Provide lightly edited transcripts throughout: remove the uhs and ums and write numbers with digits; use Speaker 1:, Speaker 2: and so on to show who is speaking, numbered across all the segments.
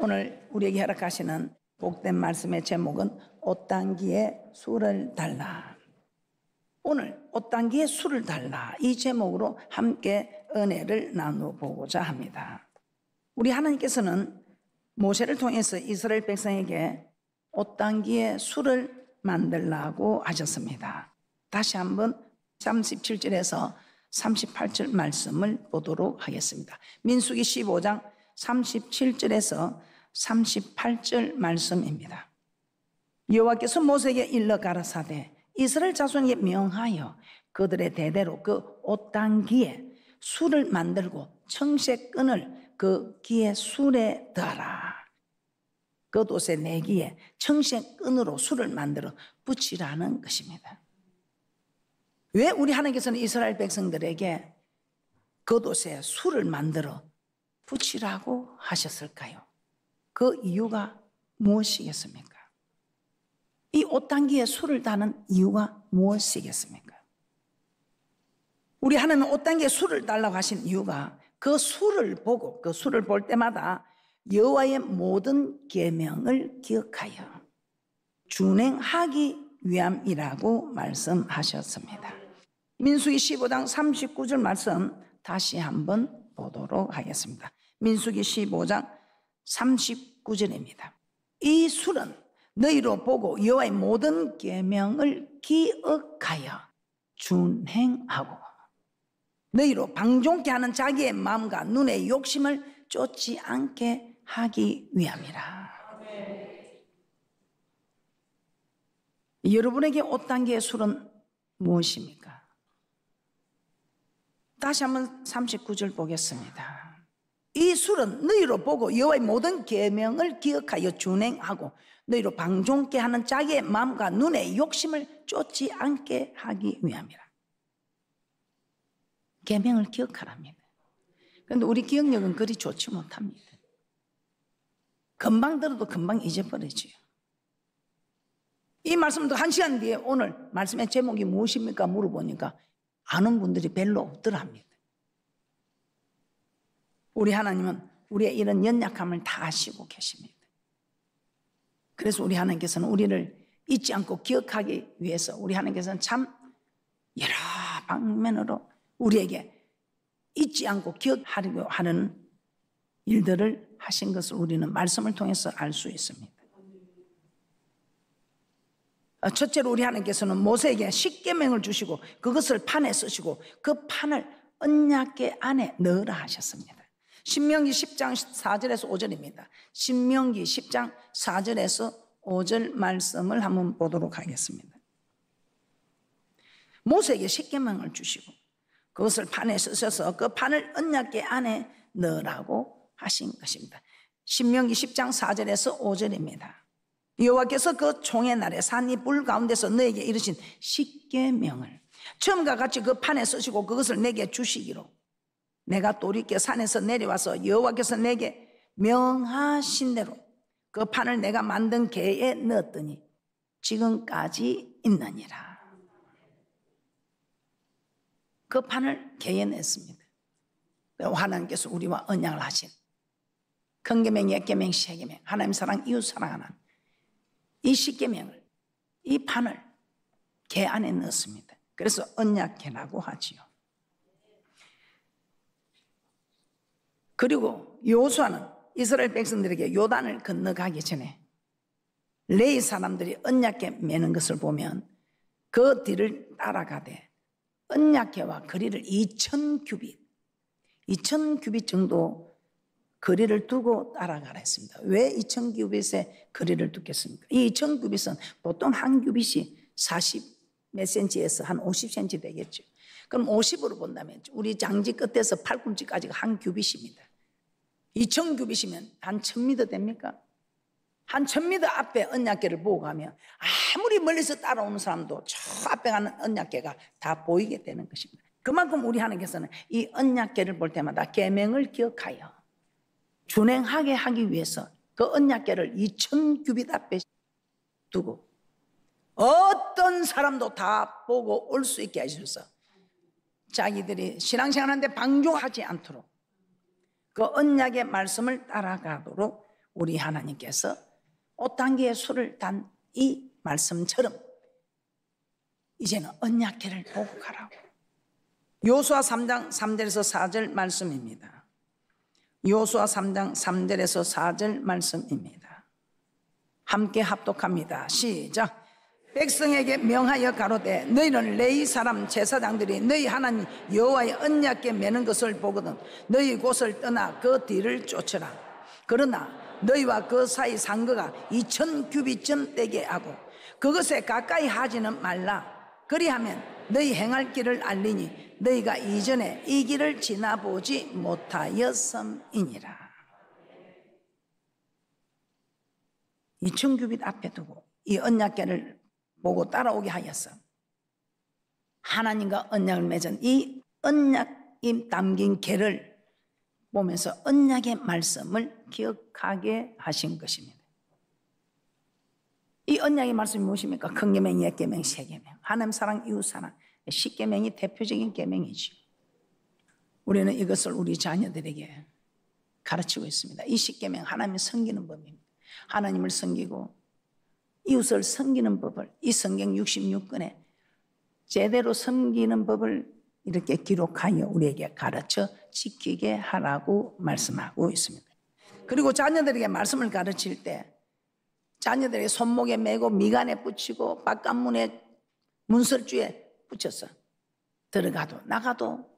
Speaker 1: 오늘 우리에게 허락하시는 복된 말씀의 제목은 옷단기에 술을 달라. 오늘 옷단기에 술을 달라, 이 제목으로 함께 은혜를 나눠보고자 합니다. 우리 하나님께서는 모세를 통해서 이스라엘 백성에게 옷단기에 술을 만들라고 하셨습니다. 다시 한번 37절에서 38절 말씀을 보도록 하겠습니다. 민수기 15장 37절에서 38절 말씀입니다. 여호와께서 모세에게 일러 가라사대 이스라엘 자손에게 명하여 그들의 대대로 그 옷단기에 술을 만들고 청색끈을 그 기의 술에 더하라. 겉옷의 내기에 청색끈으로 술을 만들어 붙이라는 것입니다. 왜 우리 하나님께서는 이스라엘 백성들에게 겉옷에 술을 만들어 붙이라고 하셨을까요? 그 이유가 무엇이겠습니까? 이 옷단기에 술을 다는 이유가 무엇이겠습니까? 우리 하나님은 옷단기에 술을 달라고 하신 이유가 그 술을 보고, 그 술을 볼 때마다 여호와의 모든 계명을 기억하여 준행하기 위함이라고 말씀하셨습니다. 민수기 15장 39절 말씀 다시 한번 보도록 하겠습니다. 민수기 15장 39절입니다. 이 술은 너희로 보고 여호와의 모든 계명을 기억하여 준행하고 너희로 방종케 하는 자기의 마음과 눈의 욕심을 쫓지 않게 하기 위함이라. 여러분에게 옷단기의 술은 무엇입니까? 다시 한번 39절 보겠습니다. 이 술은 너희로 보고 여호와의 모든 계명을 기억하여 준행하고 너희로 방종케 하는 자기의 마음과 눈의 욕심을 쫓지 않게 하기 위함이라. 계명을 기억하랍니다. 그런데 우리 기억력은 그리 좋지 못합니다. 금방 들어도 금방 잊어버리지요. 이 말씀도 한 시간 뒤에 오늘 말씀의 제목이 무엇입니까? 물어보니까 아는 분들이 별로 없더랍니다. 우리 하나님은 우리의 이런 연약함을 다 아시고 계십니다. 그래서 우리 하나님께서는 우리를 잊지 않고 기억하기 위해서 우리 하나님께서는 참 여러 방면으로 우리에게 잊지 않고 기억하려고 하는 일들을 하신 것을 우리는 말씀을 통해서 알 수 있습니다. 첫째로 우리 하나님께서는 모세에게 십계명을 주시고 그것을 판에 쓰시고 그 판을 언약궤 안에 넣으라 하셨습니다. 신명기 10장 4절에서 5절입니다. 신명기 10장 4절에서 5절 말씀을 한번 보도록 하겠습니다. 모세에게 십계명을 주시고 그것을 판에 쓰셔서 그 판을 언약궤 안에 넣으라고 하신 것입니다. 신명기 10장 4절에서 5절입니다. 여호와께서 그 총의 날에 산이 불 가운데서 너에게 이르신 십계명을 처음과 같이 그 판에 쓰시고 그것을 내게 주시기로 내가 돌이켜 산에서 내려와서 여호와께서 내게 명하신 대로 그 판을 내가 만든 궤에 넣었더니 지금까지 있느니라. 그 판을 궤에 넣었습니다. 하나님께서 우리와 언약을 하신 큰계명, 옛계명, 새계명, 하나님 사랑, 이웃 사랑하는 이 십계명을, 이 판을 궤 안에 넣었습니다. 그래서 언약궤라고 하지요. 그리고 여호수아는 이스라엘 백성들에게 요단을 건너가기 전에 레위 사람들이 언약궤 매는 것을 보면 그 뒤를 따라가되 언약궤와 거리를 2000규빗 정도 거리를 두고 따라가라 했습니다. 왜 2000규빗의 거리를 두겠습니까? 이 2000규빗은 보통 한 규빗이 40 몇 센치에서 한 50cm 되겠죠. 그럼 50으로 본다면 우리 장지 끝에서 팔꿈치까지가 한 규빗입니다. 2000규빗이면 한 1000m 됩니까? 한 1000m 앞에 언약궤를 보고 가면 아무리 멀리서 따라오는 사람도 저 앞에 가는 언약궤가 다 보이게 되는 것입니다. 그만큼 우리 하나님께서는 이 언약궤를 볼 때마다 계명을 기억하여 준행하게 하기 위해서 그 언약궤를 2000규빗 앞에 두고 어떤 사람도 다 보고 올 수 있게 하셔서 자기들이 신앙생활하는데 방종하지 않도록 그 언약의 말씀을 따라가도록 우리 하나님께서 5단계의 수를 단 이 말씀처럼 이제는 언약궤를 보고 가라고. 여호수아 3장 3절에서 4절 말씀입니다. 여호수아 3장 3절에서 4절 말씀입니다. 함께 합독합니다. 시작. 백성에게 명하여 가로되 너희는 레위 사람 제사장들이 너희 하나님 여호와의 언약궤 매는 것을 보거든 너희 곳을 떠나 그 뒤를 쫓으라. 그러나 너희와 그 사이 상거가 2000규빗쯤 되게 하고 그것에 가까이 하지는 말라. 그리하면 너희 행할 길을 알리니 너희가 이전에 이 길을 지나보지 못하였음이니라. 2000규빗 앞에 두고 이 언약궤를 보고 따라오게 하였어. 하나님과 언약을 맺은 이 언약이 담긴 궤를 보면서 언약의 말씀을 기억하게 하신 것입니다. 이 언약의 말씀이 무엇입니까? 큰 계명, 옛 계명, 새 계명. 하나님 사랑, 이웃 사랑. 10계명이 대표적인 계명이죠. 우리는 이것을 우리 자녀들에게 가르치고 있습니다. 이 10계명 하나님을 섬기는 법입니다. 하나님을 섬기고 이웃을 섬기는 법을 이 성경 66권에 제대로 섬기는 법을 이렇게 기록하여 우리에게 가르쳐 지키게 하라고 말씀하고 있습니다. 그리고 자녀들에게 말씀을 가르칠 때 자녀들에게 손목에 메고 미간에 붙이고 바깥문에 문설주에 붙여서 들어가도 나가도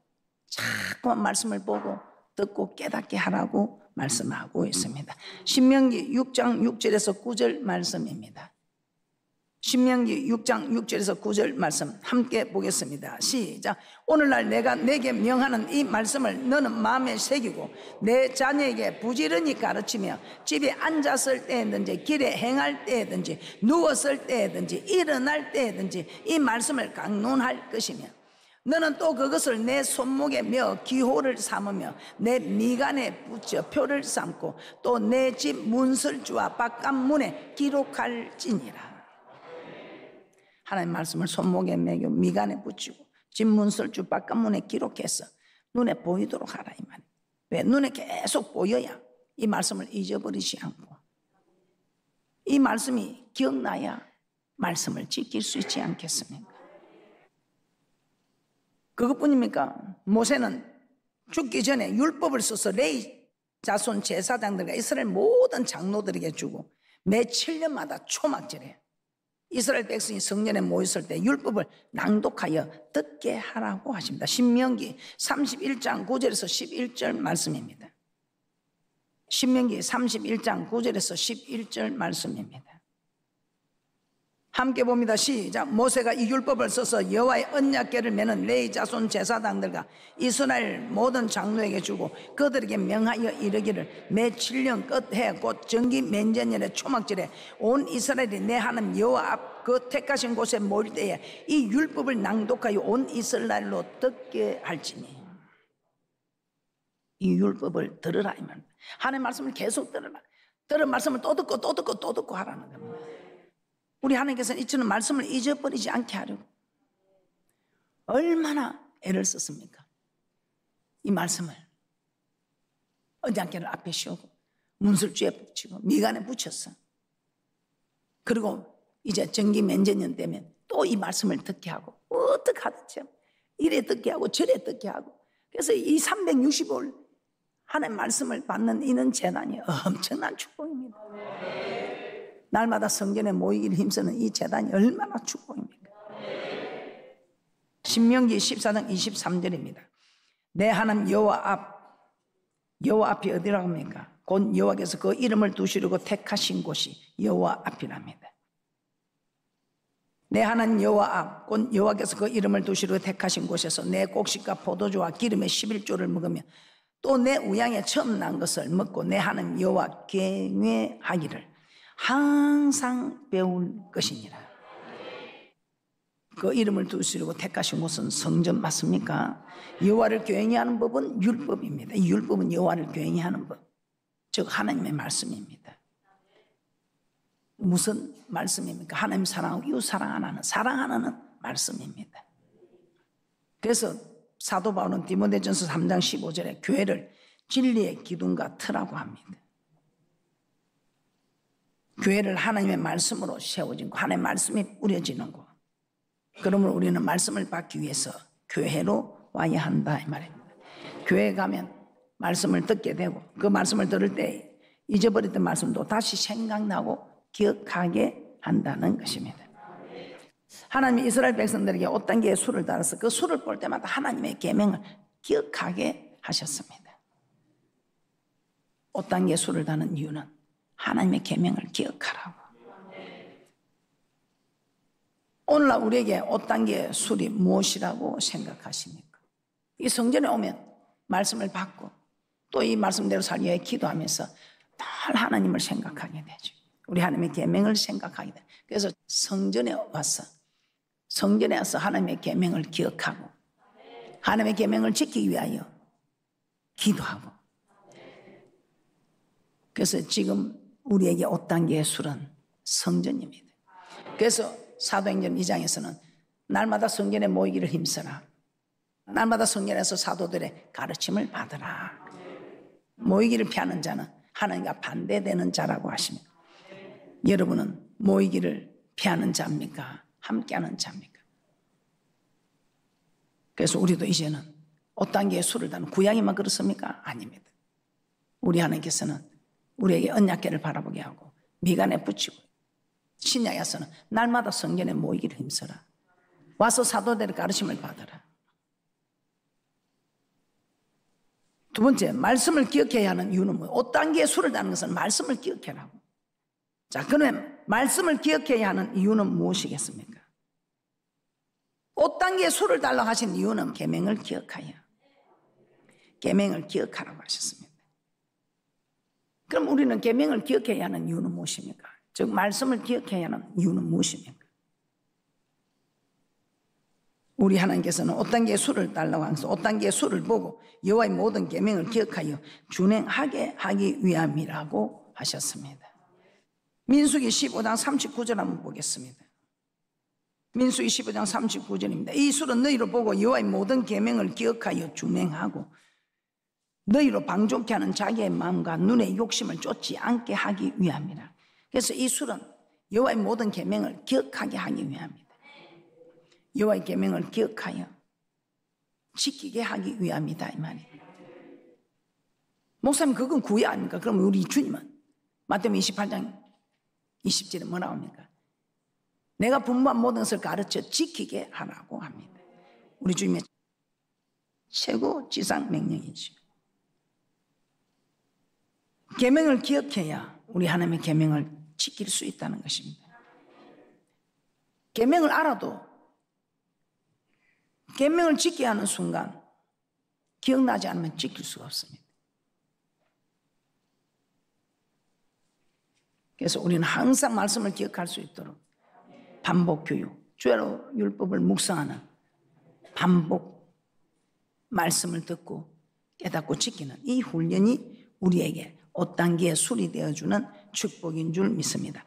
Speaker 1: 자꾸만 말씀을 보고 듣고 깨닫게 하라고 말씀하고 있습니다. 신명기 6장 6절에서 9절 말씀입니다. 신명기 6장 6절에서 9절 말씀 함께 보겠습니다. 시작. 오늘날 내가 내게 명하는 이 말씀을 너는 마음에 새기고 내 자녀에게 부지런히 가르치며 집에 앉았을 때든지 길에 행할 때든지 누웠을 때든지 일어날 때든지 이 말씀을 강론할 것이며 너는 또 그것을 내 손목에 메어 기호를 삼으며 내 미간에 붙여 표를 삼고 또 내 집 문설주와 바깥문에 기록할지니라. 하나님 말씀을 손목에 매고 미간에 붙이고 집 문설주 바깥문에 기록해서 눈에 보이도록 하라 이 말. 왜? 눈에 계속 보여야 이 말씀을 잊어버리지 않고 이 말씀이 기억나야 말씀을 지킬 수 있지 않겠습니까? 그것뿐입니까? 모세는 죽기 전에 율법을 써서 레위 자손 제사장들과 이스라엘 모든 장로들에게 주고 매 7년마다 초막절에 이스라엘 백성이 성전에 모였을 때 율법을 낭독하여 듣게 하라고 하십니다. 신명기 31장 9절에서 11절 말씀입니다. 신명기 31장 9절에서 11절 말씀입니다. 함께 봅니다. 시작. 모세가 이 율법을 써서 여호와의 언약궤를 매는 레위 자손 제사장들과 이스라엘 모든 장로에게 주고 그들에게 명하여 이르기를 매 7년 끝해 곧 정기 면전년의 초막절에 온 이스라엘이 내 하나님 여호와 앞 그 택하신 곳에 모일 때에 이 율법을 낭독하여 온 이스라엘로 듣게 할지니. 이 율법을 들으라 이 말입니다. 하나님의 말씀을 계속 들으라. 들은 말씀을 또 듣고 또 듣고 또 듣고 하라는 겁니다. 우리 하나님께서는 이처럼 말씀을 잊어버리지 않게 하려고 얼마나 애를 썼습니까? 이 말씀을 언약궤를 앞에 씌우고 문설주에 붙이고 미간에 붙였어. 그리고 이제 정기 면제년 되면 또 이 말씀을 듣게 하고 어떻게 하든지 이래 듣게 하고 저래 듣게 하고 그래서 이 365일 하나님의 말씀을 받는 이는 재단이 엄청난 축복입니다. 날마다 성전에 모이기를 힘쓰는 이 재단이 얼마나 축복입니까? 신명기 14장 23절입니다. 내 하나님 여호와 앞이 어디라고 합니까? 곧 여호와께서 그 이름을 두시려고 택하신 곳이 여호와 앞이랍니다. 내 하나님 여호와 앞, 곧 여호와께서 그 이름을 두시려고 택하신 곳에서 내 곡식과 포도주와 기름의 11조를 먹으며 또 내 우양에 처음 난 것을 먹고 내 하나님 여호와 경외하기를 항상 배울 것이니라. 그 이름을 두시려고 택하신 곳은 성전 맞습니까? 여호와를 경외하는 법은 율법입니다. 이 율법은 여호와를 경외하는 법, 즉 하나님의 말씀입니다. 무슨 말씀입니까? 하나님 사랑하고 이웃 사랑하는 말씀입니다. 그래서 사도 바울은 디모데전서 3장 15절에 교회를 진리의 기둥과 터라고 합니다. 교회를 하나님의 말씀으로 세워진 거, 하나님의 말씀이 뿌려지는 거. 그러므로 우리는 말씀을 받기 위해서 교회로 와야 한다 이 말입니다. 교회에 가면 말씀을 듣게 되고 그 말씀을 들을 때 잊어버렸던 말씀도 다시 생각나고 기억하게 한다는 것입니다. 하나님이 이스라엘 백성들에게 5단계의 수를 달아서 그 수를 볼 때마다 하나님의 계명을 기억하게 하셨습니다. 5단계의 수를 다는 이유는 하나님의 계명을 기억하라고. 오늘날 우리에게 5단계의 술이 무엇이라고 생각하십니까? 이 성전에 오면 말씀을 받고 또 이 말씀대로 살기 위해 기도하면서 늘 하나님을 생각하게 되죠. 우리 하나님의 계명을 생각하게 돼요. 그래서 성전에 와서 하나님의 계명을 기억하고 하나님의 계명을 지키기 위하여 기도하고. 그래서 지금 우리에게 5단계의 술은 성전입니다. 그래서 사도행전 2장에서는 날마다 성전에 모이기를 힘써라. 날마다 성전에서 사도들의 가르침을 받으라. 모이기를 피하는 자는 하나님과 반대되는 자라고 하십니다. 여러분은 모이기를 피하는 자입니까? 함께하는 자입니까? 그래서 우리도 이제는 5단계의 수를 다는 구약이만 그렇습니까? 아닙니다. 우리 하나님께서는 우리에게 언약궤를 바라보게 하고 미간에 붙이고 신약에서는 날마다 성전에 모이기를 힘써라. 와서 사도들의 가르침을 받아라. 두 번째, 말씀을 기억해야 하는 이유는 뭐예요? 5단계의 수를 다는 것은 말씀을 기억해라고. 자, 그러면 말씀을 기억해야 하는 이유는 무엇이겠습니까? 5단계의 수를 달라고 하신 이유는 계명을 기억하여. 계명을 기억하라고 하셨습니다. 그럼 우리는 계명을 기억해야 하는 이유는 무엇입니까? 즉 말씀을 기억해야 하는 이유는 무엇입니까? 우리 하나님께서는 5단계의 수를 달라고 하면서 5단계의 수를 보고 여호와의 모든 계명을 기억하여 준행하게 하기 위함이라고 하셨습니다. 민수기 15장 39절 한번 보겠습니다. 민수기 15장 39절입니다. 이 수는 너희로 보고 여호와의 모든 계명을 기억하여 준행하고 너희로 방종케 하는 자기의 마음과 눈의 욕심을 쫓지 않게 하기 위함이라. 그래서 이 술은 여호와의 모든 계명을 기억하게 하기 위함이다. 여호와의 계명을 기억하여 지키게 하기 위함이다 이 말입니다. 목사님 그건 구약 아닙니까? 그럼 우리 주님은 마태복음 28장 20절에 뭐라고 합니까? 내가 분부한 모든 것을 가르쳐 지키게 하라고 합니다. 우리 주님의 최고 지상 명령이죠. 계명을 기억해야 우리 하나님의 계명을 지킬 수 있다는 것입니다. 계명을 알아도 계명을 지켜야 하는 순간 기억나지 않으면 지킬 수가 없습니다. 그래서 우리는 항상 말씀을 기억할 수 있도록 반복 교육, 주야로 율법을 묵상하는 반복 말씀을 듣고 깨닫고 지키는 이 훈련이 우리에게 5단계의 술이 되어주는 축복인 줄 믿습니다.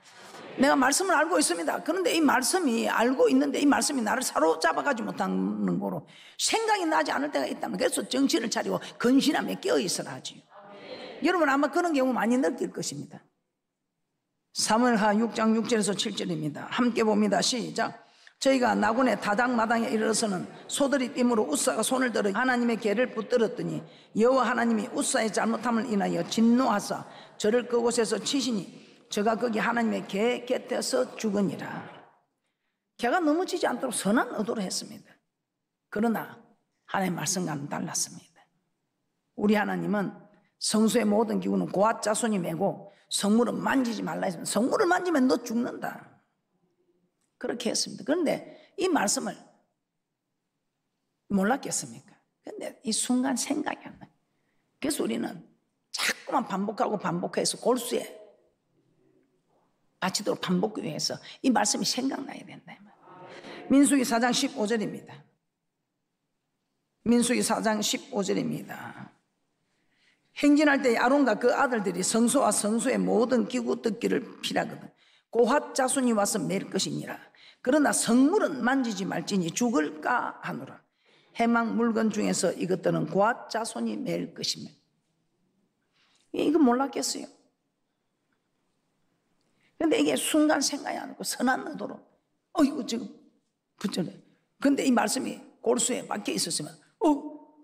Speaker 1: 내가 말씀을 알고 있습니다. 그런데 이 말씀이 알고 있는데 이 말씀이 나를 사로잡아가지 못하는 거로 생각이 나지 않을 때가 있다면 그래서 정신을 차리고 근신함에 깨어있어라 하지요. 여러분 아마 그런 경우 많이 느낄 것입니다. 사무엘하 6장 6절에서 7절입니다. 함께 봅니다. 시작. 저희가 나군의 다장마당에 이르러서는 소들이 띠므로 웃사가 손을 들어 하나님의 궤를 붙들었더니 여호와 하나님이 웃사의 잘못함을 인하여 진노하사 저를 그곳에서 치시니 저가 거기 하나님의 궤 곁에서 죽으니라. 걔가 넘어지지 않도록 선한 의도로 했습니다. 그러나 하나님의 말씀과는 달랐습니다. 우리 하나님은 성소의 모든 기구는 고아 자손이 메고 성물은 만지지 말라 했습니다. 성물을 만지면 너 죽는다. 그렇게 했습니다. 그런데 이 말씀을 몰랐겠습니까? 그런데 이 순간 생각이 안 나요. 그래서 우리는 자꾸만 반복하고 반복해서 골수에 바치도록 반복하기 위해서 이 말씀이 생각나야 된다. 민수기 4장 15절입니다. 민수기 4장 15절입니다. 행진할 때 아론과 그 아들들이 성소와 성소의 모든 기구 뜯기를 피하거든 고핫 자손이 와서 맬 것이니라. 그러나 성물은 만지지 말지니 죽을까 하노라. 해막 물건 중에서 이것들은 고핫 자손이 맬 것이며. 이거 몰랐겠어요? 근데 이게 순간 생각이 안 나고 선한 의도로 이거 지금 붙여내. 근데 이 말씀이 골수에 박혀 있었으면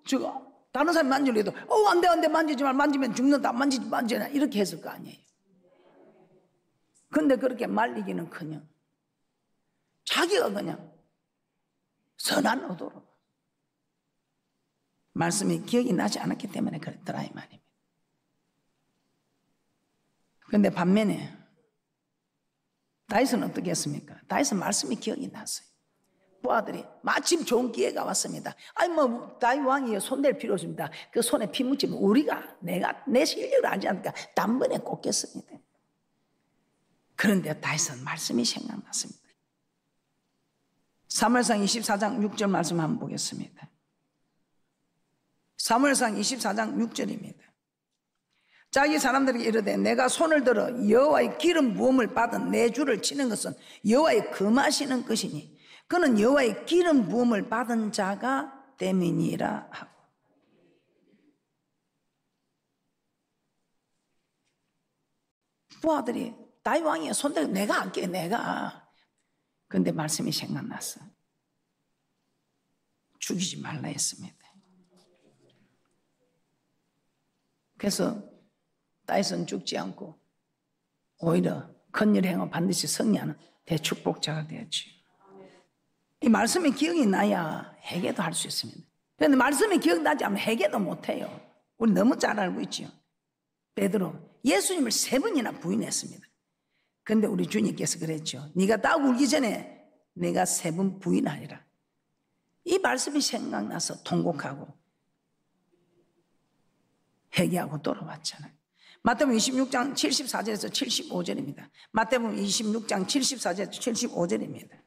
Speaker 1: 저거 다른 사람이 만지려도 안 돼 만지지 마. 만지면 죽는다. 만지나 이렇게 했을 거 아니에요. 근데 그렇게 말리기는커녕 자기가 그냥 선한 의도로 말씀이 기억이 나지 않았기 때문에 그랬더라 이 말입니다. 근데 반면에 다윗은 어떻게 했습니까? 다윗은 말씀이 기억이 났어요. 부하들이 마침 좋은 기회가 왔습니다. 다윗 왕이 손댈 필요 없습니다. 그 손에 피 묻히면 내가 내 실력을 알지 않으니까 단번에 꽂겠습니다. 그런데 다윗은 말씀이 생각났습니다. 사무엘상 24장 6절 말씀 한번 보겠습니다. 사무엘상 24장 6절입니다. 자기 사람들에게 이르되 내가 손을 들어 여호와의 기름 부음을 받은 내 주를 치는 것은 여호와의 금하시는 것이니 그는 여호와의 기름 부음을 받은 자가 됨이니라 하고. 부하들이 다윗 왕이 손들어 내가 할게 내가. 근데 말씀이 생각났어. 죽이지 말라 했습니다. 그래서 다윗은 죽지 않고 오히려 큰일 행어 반드시 승리하는 대축복자가 되었지. 이 말씀이 기억이 나야 회개도 할 수 있습니다. 그런데 말씀이 기억나지 않으면 회개도 못해요. 우리 너무 잘 알고 있죠. 베드로 예수님을 3번이나 부인했습니다. 그런데 우리 주님께서 그랬죠. 네가 딱 울기 전에 내가 3번 부인하리라. 이 말씀이 생각나서 통곡하고 회개하고 돌아왔잖아요. 마태복음 26장 74절에서 75절입니다. 마태복음 26장 74절에서 75절입니다.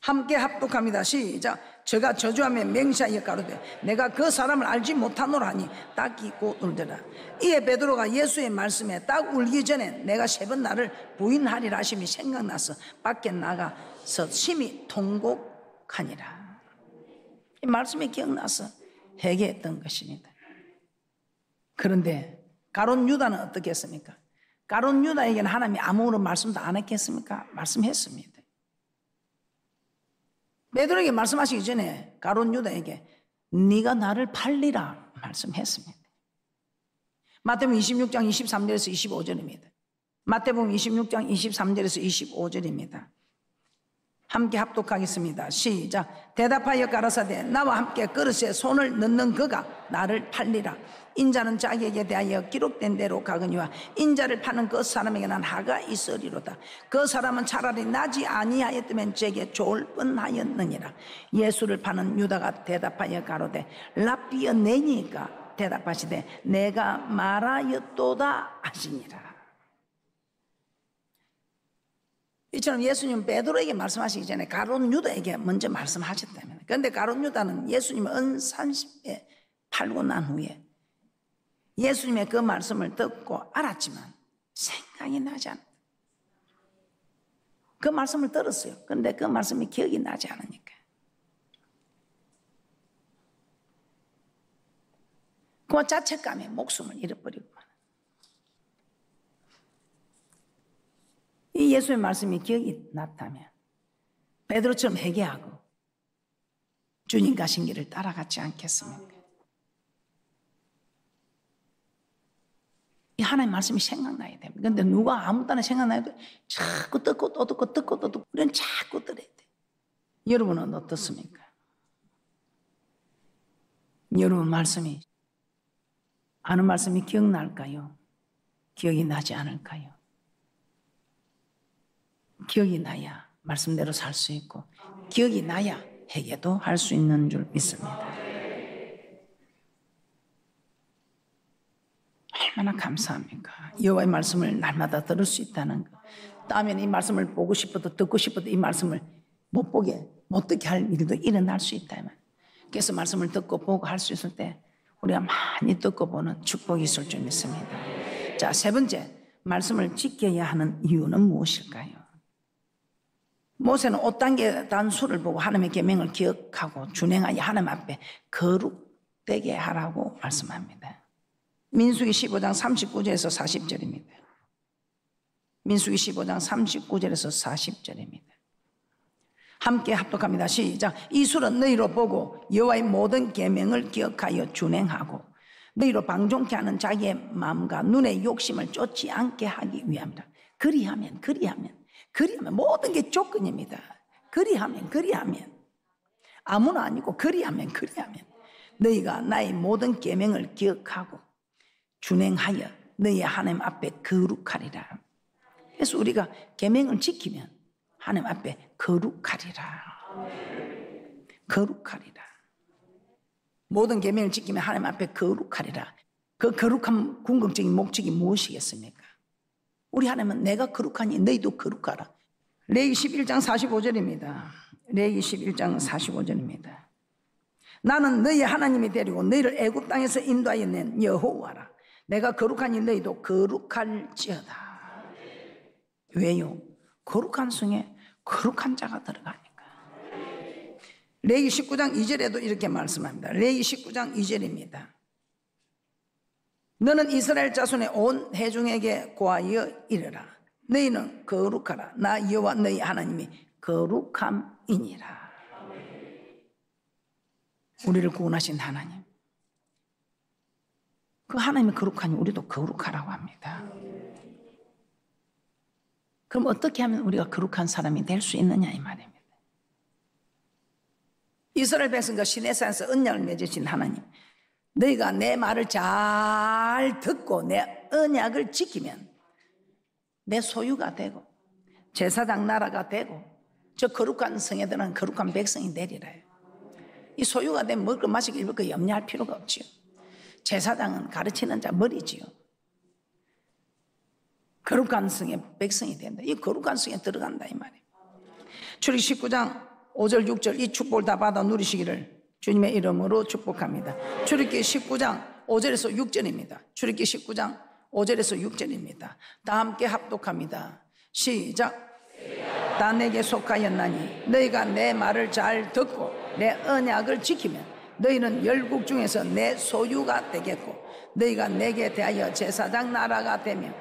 Speaker 1: 함께 합독합니다. 시작. 저가 저주하며 맹세하여 가로되 내가 그 사람을 알지 못하노라 하니 딱히 곧 울더라. 이에 베드로가 예수의 말씀에 딱 울기 전에 내가 3번 나를 부인하리라 하심이 생각나서 밖에 나가서 심히 통곡하니라. 이 말씀이 기억나서 회개했던 것입니다. 그런데 가룟 유다는 어떻게 했습니까? 가룟 유다에게는 하나님이 아무런 말씀도 안 했겠습니까? 말씀했습니다. 베드로에게 말씀하시기 전에 가룟 유다에게 네가 나를 팔리라 말씀했습니다. 마태복음 26장 23절에서 25절입니다. 마태복음 26장 23절에서 25절입니다. 함께 합독하겠습니다. 시작. 대답하여 가라사대 나와 함께 그릇에 손을 넣는 그가 나를 팔리라. 인자는 자기에게 대하여 기록된 대로 가거니와 인자를 파는 그 사람에게는 하가 있으리로다. 그 사람은 차라리 나지 아니하였다면 제게 좋을 뻔하였느니라. 예수를 파는 유다가 대답하여 가로되 랍비여 내니까 대답하시되 내가 말하였도다 하시니라. 이처럼 예수님은 베드로에게 말씀하시기 전에 가룟 유다에게 먼저 말씀하셨다면, 그런데 가룟 유다는 예수님을 은산심에 팔고 난 후에 예수님의 그 말씀을 듣고 알았지만 생각이 나지 않았다. 그 말씀을 들었어요. 그런데 그 말씀이 기억이 나지 않으니까 그 자책감에 목숨을 잃어버리고, 이 예수의 말씀이 기억이 났다면 베드로처럼 회개하고 주님 가신 길을 따라갔지 않겠습니까? 이 하나님의 말씀이 생각나야 됩니다. 그런데 누가 아무 때나 생각나도 자꾸 듣고 또 듣고 듣고 또 듣고 우리는 자꾸 들어야 돼. 여러분은 어떻습니까? 여러분 말씀이 아는 말씀이 기억날까요? 기억이 나지 않을까요? 기억이 나야 말씀대로 살 수 있고 기억이 나야 회개도 할 수 있는 줄 믿습니다. 얼마나 감사합니까? 여호와의 말씀을 날마다 들을 수 있다는 것. 다음에는 이 말씀을 보고 싶어도 듣고 싶어도 이 말씀을 못 듣게 할 일도 일어날 수 있다면, 그래서 말씀을 듣고 보고 할 수 있을 때 우리가 많이 듣고 보는 축복이 있을 줄 믿습니다. 자, 3번째, 말씀을 지켜야 하는 이유는 무엇일까요? 모세는 5단계 단수를 보고 하나님의 계명을 기억하고 준행하여 하나님 앞에 거룩되게 하라고 말씀합니다. 민수기 15장 39절에서 40절입니다. 민수기 15장 39절에서 40절입니다. 함께 합독합니다. 시작. 이술은 너희로 보고 여호와의 모든 계명을 기억하여 준행하고 너희로 방종케 하는 자기의 마음과 눈의 욕심을 쫓지 않게 하기 위함이다. 그리하면 모든 게 조건입니다. 그리하면 아무나 아니고 그리하면 너희가 나의 모든 계명을 기억하고 준행하여 너희 하나님 앞에 거룩하리라. 그래서 우리가 계명을 지키면 하나님 앞에 거룩하리라. 모든 계명을 지키면 하나님 앞에 거룩하리라. 그 거룩한 궁극적인 목적이 무엇이겠습니까? 우리 하나님은 내가 거룩하니 너희도 거룩하라. 레위기 11장 45절입니다. 레위기 11장 45절입니다. 나는 너희 하나님이 되리고 너희를 애굽 땅에서 인도하여 낸 여호와라. 내가 거룩하니 너희도 거룩할지어다. 왜요? 거룩한 성에 거룩한 자가 들어가니까. 레위기 19장 2절에도 이렇게 말씀합니다. 레위기 19장 2절입니다. 너는 이스라엘 자손의 온 회중에게 고하여 이르라. 너희는 거룩하라. 나 여호와 너희 하나님이 거룩함이니라. 우리를 구원하신 하나님, 그 하나님이 거룩하니 우리도 거룩하라고 합니다. 그럼 어떻게 하면 우리가 거룩한 사람이 될 수 있느냐 이 말입니다. 이스라엘 백성과 시내산에서 언약을 맺으신 하나님, 너희가 내 말을 잘 듣고 내 언약을 지키면 내 소유가 되고 제사장 나라가 되고 저 거룩한 성에 들어가는 거룩한 백성이 되리라요. 이 소유가 되면 먹을 거 마시고 입을 거 염려할 필요가 없지요. 제사장은 가르치는 자 머리지요. 거룩한 성의 백성이 된다. 이 거룩한 성에 들어간다 이 말이에요. 출애굽기 19장 5절 6절 이 축복을 다 받아 누리시기를 주님의 이름으로 축복합니다. 출애굽기 19장 5절에서 6절입니다. 출애굽기 19장 5절에서 6절입니다. 다 함께 합독합니다. 시작. 다 내게 속하였나니 너희가 내 말을 잘 듣고 내 언약을 지키면 너희는 열국 중에서 내 소유가 되겠고 너희가 내게 대하여 제사장 나라가 되며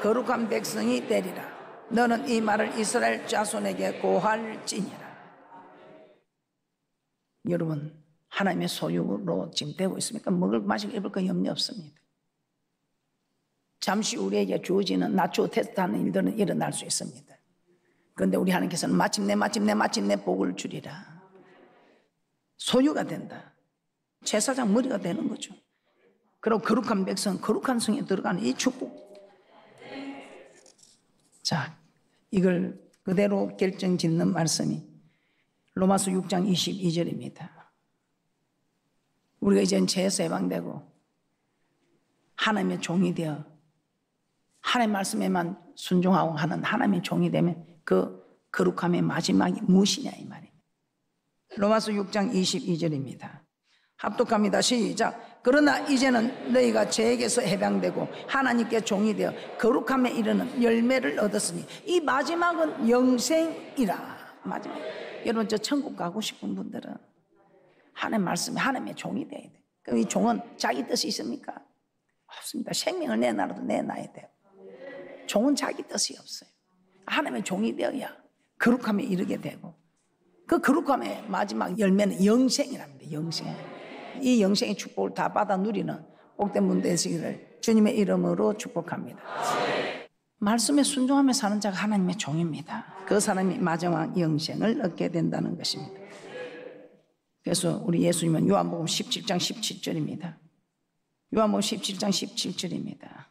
Speaker 1: 거룩한 백성이 되리라. 너는 이 말을 이스라엘 자손에게 고할지니라. 여러분, 하나님의 소유로 지금 되고 있습니까? 먹을 마시고 입을 거 염려 없습니다. 잠시 우리에게 주어지는 낮추어 테스트하는 일들은 일어날 수 있습니다. 그런데 우리 하나님께서는 마침내 복을 주리라. 소유가 된다. 제사장 머리가 되는 거죠. 그리고 거룩한 백성, 거룩한 성에 들어가는 이 축복. 자, 이걸 그대로 결정짓는 말씀이 로마서 6장 22절입니다. 우리가 이제는 죄에서 해방되고 하나님의 종이 되어 하나님의 말씀에만 순종하고 하는 하나님의 종이 되면 그 거룩함의 마지막이 무엇이냐 이 말입니다. 로마서 6장 22절입니다. 합독합니다. 시작. 그러나 이제는 너희가 죄에게서 해방되고 하나님께 종이 되어 거룩함에 이르는 열매를 얻었으니 이 마지막은 영생이라. 마지막. 여러분 저 천국 가고 싶은 분들은 하나님 말씀에 하나님의 종이 돼야 돼. 그럼 이 종은 자기 뜻이 있습니까? 없습니다. 생명을 내놔도 내놔야 돼요. 종은 자기 뜻이 없어요. 하나님의 종이 되어야 거룩함에 이르게 되고 그 거룩함의 마지막 열매는 영생이랍니다. 영생. 이 영생의 축복을 다 받아 누리는 복된 분 되시기를 주님의 이름으로 축복합니다. 말씀에 순종하며 사는 자가 하나님의 종입니다. 그 사람이 마지막 영생을 얻게 된다는 것입니다. 그래서 우리 예수님은 요한복음 17장 17절입니다. 요한복음 17장 17절입니다.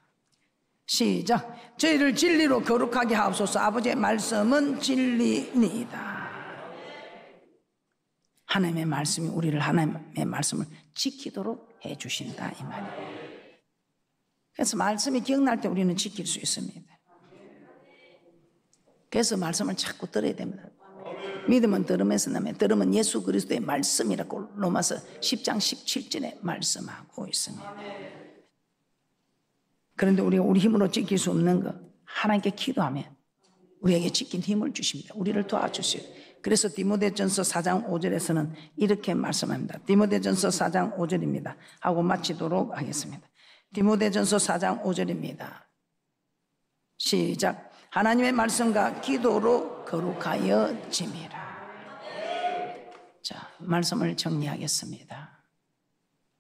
Speaker 1: 시작. 저희를 진리로 거룩하게 하옵소서. 아버지의 말씀은 진리니이다. 하나님의 말씀이 우리를 하나님의 말씀을 지키도록 해주신다 이 말이에요. 그래서 말씀이 기억날 때 우리는 지킬 수 있습니다. 그래서 말씀을 자꾸 들어야 됩니다. 믿음은 들음에서 나며 들음은 예수 그리스도의 말씀이라고 로마서 10장 17절에 말씀하고 있습니다. 그런데 우리가 우리 힘으로 지킬 수 없는 거 하나님께 기도하면 우리에게 지킨 힘을 주십니다. 우리를 도와주세요. 그래서 디모데전서 4장 5절에서는 이렇게 말씀합니다. 디모데전서 4장 5절입니다. 하고 마치도록 하겠습니다. 디모데전서 4장 5절입니다. 시작. 하나님의 말씀과 기도로 거룩하여 짐이라. 자, 말씀을 정리하겠습니다.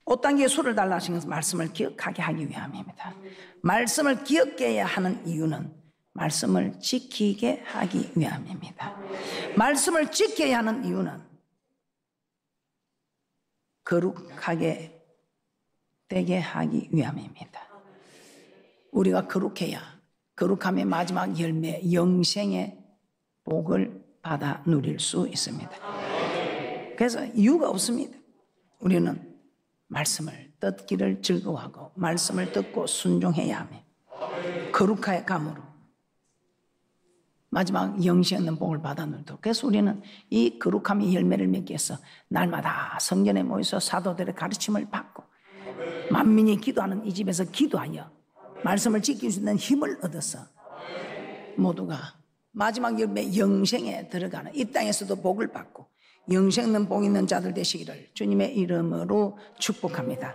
Speaker 1: 5단계의 수를 달라 하신 것은 말씀을 기억하게 하기 위함입니다. 말씀을 기억해야 하는 이유는 말씀을 지키게 하기 위함입니다. 말씀을 지켜야 하는 이유는 거룩하게 되게 하기 위함입니다. 우리가 거룩해야 거룩함의 마지막 열매 영생의 복을 받아 누릴 수 있습니다. 그래서 이유가 없습니다. 우리는 말씀을 듣기를 즐거워하고 말씀을 듣고 순종해야 하며 거룩하게 감으로 마지막 영생 있는 복을 받아 누리도록. 그래서 우리는 이 거룩함의 열매를 맺기 위해서 날마다 성전에 모여서 사도들의 가르침을 받고 만민이 기도하는 이 집에서 기도하여 말씀을 지킬 수 있는 힘을 얻어서 모두가 마지막 열매 영생에 들어가는 이 땅에서도 복을 받고 영생 있는 복 있는 자들 되시기를 주님의 이름으로 축복합니다.